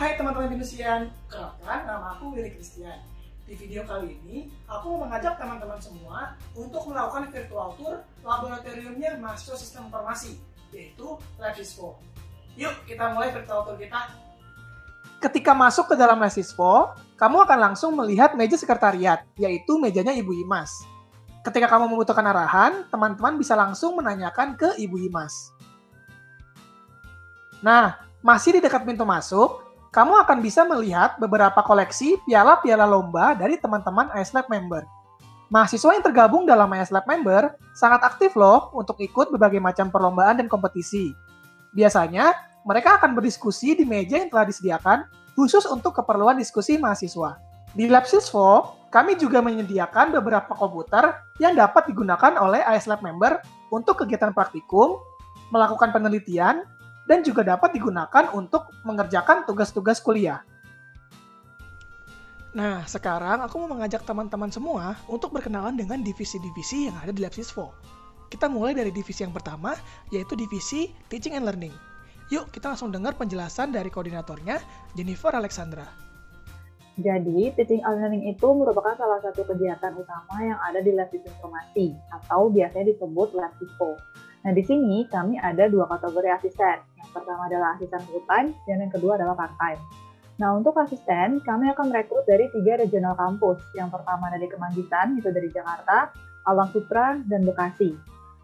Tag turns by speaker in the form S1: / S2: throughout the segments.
S1: Hai teman-teman Findusian, kenalkan nama aku Willy Christian. Di video kali ini, aku mau mengajak teman-teman semua untuk melakukan virtual tour laboratoriumnya mahasiswa sistem informasi, yaitu LabSispo. Yuk kita mulai virtual tour kita. Ketika masuk ke dalam LabSispo, kamu akan langsung melihat meja sekretariat, yaitu mejanya Ibu Imas. Ketika kamu membutuhkan arahan, teman-teman bisa langsung menanyakan ke Ibu Imas. Nah, masih di dekat pintu masuk, kamu akan bisa melihat beberapa koleksi piala-piala lomba dari teman-teman ISLab member. Mahasiswa yang tergabung dalam ISLab member sangat aktif loh untuk ikut berbagai macam perlombaan dan kompetisi. Biasanya, mereka akan berdiskusi di meja yang telah disediakan khusus untuk keperluan diskusi mahasiswa. Di LabSispo, kami juga menyediakan beberapa komputer yang dapat digunakan oleh ISLab member untuk kegiatan praktikum, melakukan penelitian, dan juga dapat digunakan untuk mengerjakan tugas-tugas kuliah. Nah, sekarang aku mau mengajak teman-teman semua untuk berkenalan dengan divisi-divisi yang ada di LabSispo. Kita mulai dari divisi yang pertama, yaitu divisi Teaching and Learning. Yuk, kita langsung dengar penjelasan dari koordinatornya, Jennifer Alexandra.
S2: Jadi, Teaching and Learning itu merupakan salah satu kegiatan utama yang ada di Lab Sistem Informasi, atau biasanya disebut LabSispo. Nah, di sini kami ada dua kategori asisten. Yang pertama adalah asisten full-time, dan yang kedua adalah part-time. Nah, untuk asisten, kami akan merekrut dari 3 regional kampus. Yang pertama dari Kemanggisan, itu dari Jakarta, Alang Sutra, dan Bekasi.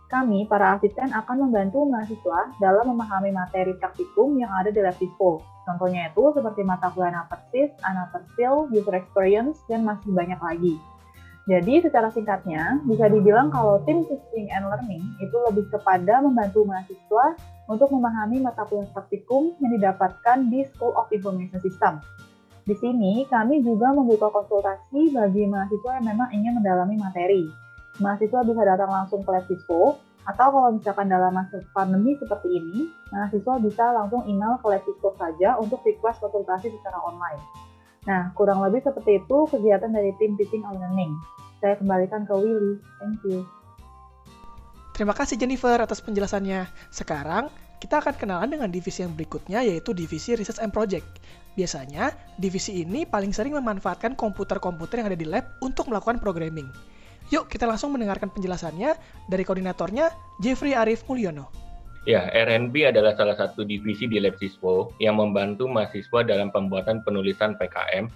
S2: Kami, para asisten, akan membantu mahasiswa dalam memahami materi praktikum yang ada di LabSispo. Contohnya itu seperti mata kuliah Anapersis, Anapersil, User Experience, dan masih banyak lagi. Jadi, secara singkatnya, bisa dibilang kalau tim Teaching and Learning itu lebih kepada membantu mahasiswa untuk memahami mata kuliah praktikum yang didapatkan di School of Information System. Di sini, kami juga membuka konsultasi bagi mahasiswa yang memang ingin mendalami materi. Mahasiswa bisa datang langsung ke LabSispo, atau kalau misalkan dalam masa pandemi seperti ini, mahasiswa bisa langsung email ke LabSispo saja untuk request konsultasi secara online. Nah, kurang lebih seperti itu kegiatan dari tim Teaching and Learning. Saya kembalikan ke Willy. Thank you.
S1: Terima kasih Jennifer atas penjelasannya. Sekarang, kita akan kenalan dengan divisi yang berikutnya, yaitu divisi Research and Project. Biasanya, divisi ini paling sering memanfaatkan komputer-komputer yang ada di lab untuk melakukan programming. Yuk, kita langsung mendengarkan penjelasannya dari koordinatornya, Jeffrey Arif Mulyono.
S3: Ya, RNP adalah salah satu divisi di LabSispo yang membantu mahasiswa dalam pembuatan penulisan PKM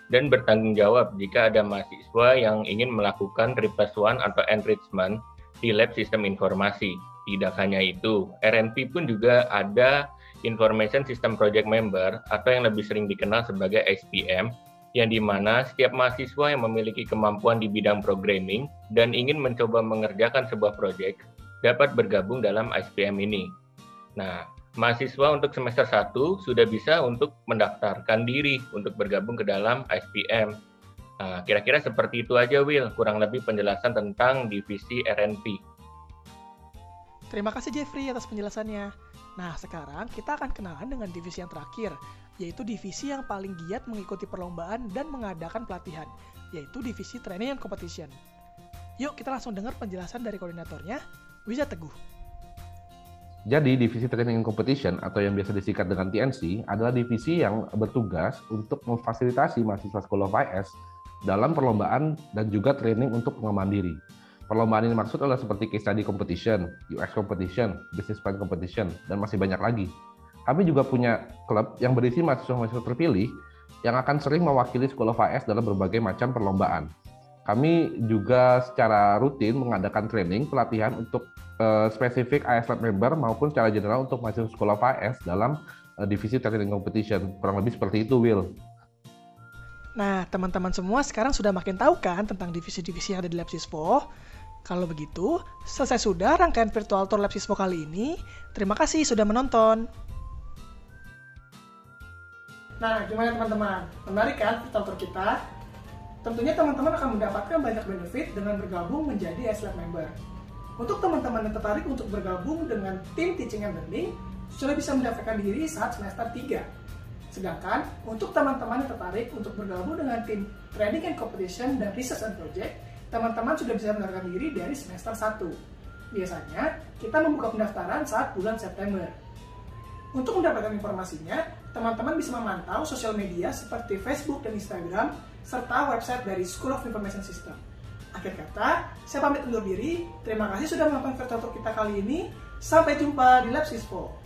S3: dan bertanggung jawab jika ada mahasiswa yang ingin melakukan 3+1 atau enrichment di lab sistem informasi. Tidak hanya itu, RNP pun juga ada Information System Project Member atau yang lebih sering dikenal sebagai SPM, yang dimana setiap mahasiswa yang memiliki kemampuan di bidang programming dan ingin mencoba mengerjakan sebuah proyek dapat bergabung dalam SPM ini. Nah, mahasiswa untuk semester 1 sudah bisa untuk mendaftarkan diri untuk bergabung ke dalam SPM. Nah, kira-kira seperti itu aja, Will, kurang lebih penjelasan tentang divisi RNP.
S1: Terima kasih Jeffrey atas penjelasannya. Nah, sekarang kita akan kenalan dengan divisi yang terakhir, yaitu divisi yang paling giat mengikuti perlombaan dan mengadakan pelatihan, yaitu divisi Training and Competition. Yuk, kita langsung dengar penjelasan dari koordinatornya, Wiza Teguh.
S4: Jadi, divisi Training and Competition atau yang biasa disingkat dengan TNC adalah divisi yang bertugas untuk memfasilitasi mahasiswa School of IS dalam perlombaan dan juga training untuk pengembangan diri. Perlombaan ini maksud adalah seperti case study competition, UX competition, business plan competition, dan masih banyak lagi. Kami juga punya klub yang berisi mahasiswa-mahasiswa terpilih yang akan sering mewakili School of IS dalam berbagai macam perlombaan. Kami juga secara rutin mengadakan training, pelatihan untuk spesifik ISLab member maupun secara general untuk mahasiswa School of IS dalam divisi Training Competition. Kurang lebih seperti itu, Will.
S1: Nah, teman-teman semua sekarang sudah makin tahu kan tentang divisi-divisi yang ada di LabSispo? Kalau begitu, selesai sudah rangkaian virtual tour LabSispo kali ini. Terima kasih sudah menonton. Nah, gimana teman-teman? Menarik kan virtual tour kita? Tentunya teman-teman akan mendapatkan banyak benefit dengan bergabung menjadi ISLab member. Untuk teman-teman yang tertarik untuk bergabung dengan tim Teaching and Learning, sudah bisa mendaftarkan diri saat semester 3. Sedangkan, untuk teman-teman yang tertarik untuk bergabung dengan tim Training and Competition dan Research and Project, teman-teman sudah bisa mendaftarkan diri dari semester 1. Biasanya, kita membuka pendaftaran saat bulan September. Untuk mendapatkan informasinya, teman-teman bisa memantau sosial media seperti Facebook dan Instagram, serta website dari School of Information System. Akhir kata, saya pamit undur diri. Terima kasih sudah menonton virtual talk kita kali ini. Sampai jumpa di Lab Sispo.